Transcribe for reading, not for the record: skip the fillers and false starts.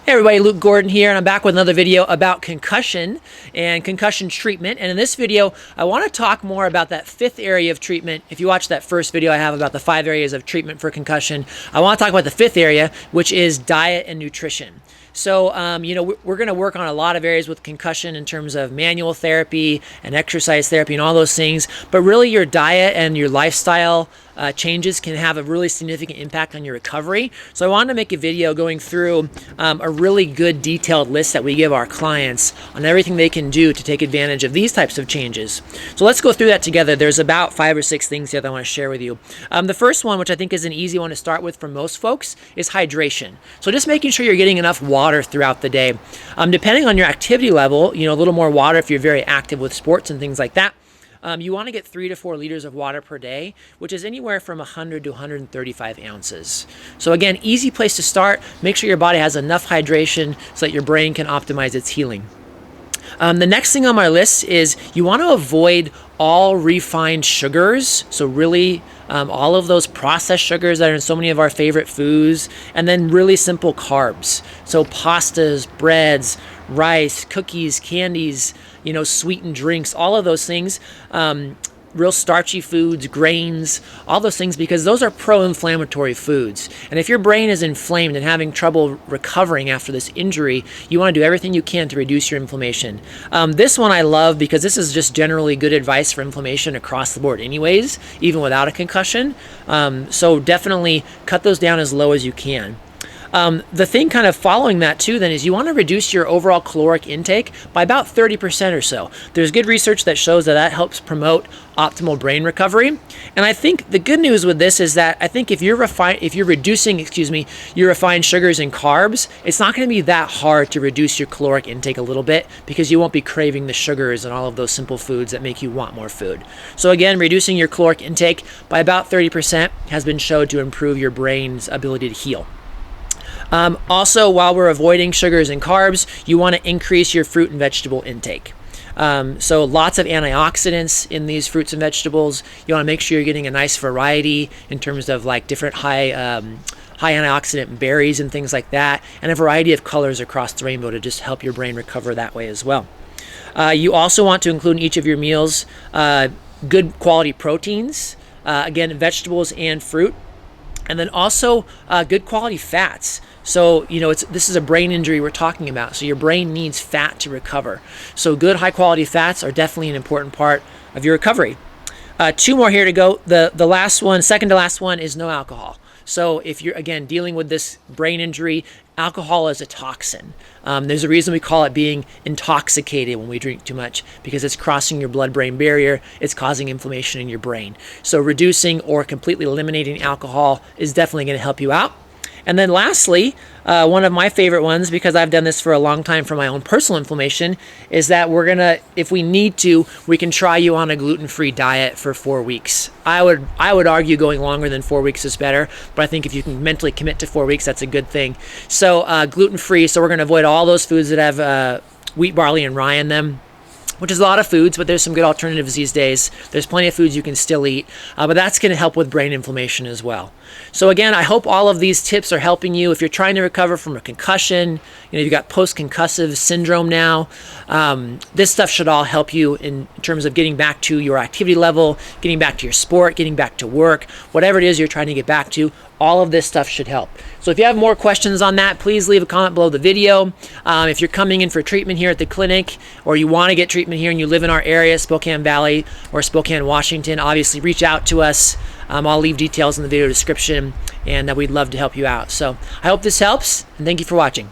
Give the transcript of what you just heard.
Hey everybody, Luke Gordon here, and I'm back with another video about concussion and concussion treatment. And in this video, I want to talk more about that fifth area of treatment. If you watch that first video I have about the 5 areas of treatment for concussion, I want to talk about the fifth area, which is diet and nutrition. So, we're going to work on a lot of areas with concussion in terms of manual therapy and exercise therapy and all those things. But really, your diet and your lifestyle changes can have a really significant impact on your recovery. So I wanted to make a video going through a really good detailed list that we give our clients on everything they can do to take advantage of these types of changes. So let's go through that together. There's about 5 or 6 things here that I want to share with you. The first one, which I think is an easy one to start with for most folks, is hydration. So just making sure you're getting enough water throughout the day. Depending on your activity level, a little more water if you're very active with sports and things like that. You want to get 3 to 4 liters of water per day, which is anywhere from 100 to 135 ounces. So again, easy place to start. Make sure your body has enough hydration so that your brain can optimize its healing. The next thing on my list is you want to avoid all refined sugars. So really all of those processed sugars that are in so many of our favorite foods, and then really simple carbs. So pastas, breads, rice, cookies, candies, sweetened drinks, all of those things, real starchy foods, grains, all those things, because those are pro-inflammatory foods. And if your brain is inflamed and having trouble recovering after this injury, you want to do everything you can to reduce your inflammation. This one I love because this is just generally good advice for inflammation across the board anyways, even without a concussion. So definitely cut those down as low as you can. The thing kind of following that too then is you want to reduce your overall caloric intake by about 30% or so. There's good research that shows that helps promote optimal brain recovery. And I think the good news with this is that I think if you're reducing your refined sugars and carbs, it's not going to be that hard to reduce your caloric intake a little bit because you won't be craving the sugars and all of those simple foods that make you want more food. So again, reducing your caloric intake by about 30% has been shown to improve your brain's ability to heal. Also, while we're avoiding sugars and carbs, you want to increase your fruit and vegetable intake. So lots of antioxidants in these fruits and vegetables. You want to make sure you're getting a nice variety in terms of like different high antioxidant berries and things like that, and a variety of colors across the rainbow to just help your brain recover that way as well. You also want to include in each of your meals good quality proteins, again, vegetables and fruit. And then also good quality fats. So, this is a brain injury we're talking about. So your brain needs fat to recover. So good high quality fats are definitely an important part of your recovery. 2 more here to go. The last one, second to last one, is no alcohol. So if you're, again, dealing with this brain injury, alcohol is a toxin. There's a reason we call it being intoxicated when we drink too much, because it's crossing your blood-brain barrier. It's causing inflammation in your brain. So reducing or completely eliminating alcohol is definitely going to help you out. And then lastly, one of my favorite ones, because I've done this for a long time for my own personal inflammation, is that we're going to, if we need to, we can try you on a gluten-free diet for 4 weeks. I would argue going longer than 4 weeks is better, but I think if you can mentally commit to 4 weeks, that's a good thing. So gluten-free, so we're going to avoid all those foods that have wheat, barley, and rye in them, which is a lot of foods, but there's some good alternatives these days. There's plenty of foods you can still eat, but that's going to help with brain inflammation as well. So again, I hope all of these tips are helping you. If you're trying to recover from a concussion, you've got post-concussive syndrome now, this stuff should all help you in terms of getting back to your activity level, getting back to your sport, getting back to work, whatever it is you're trying to get back to. All of this stuff should help. So if you have more questions on that, please leave a comment below the video. If you're coming in for treatment here at the clinic, or you want to get treatment here and you live in our area, Spokane Valley or Spokane, Washington, obviously reach out to us. I'll leave details in the video description, and we'd love to help you out. So I hope this helps, and thank you for watching.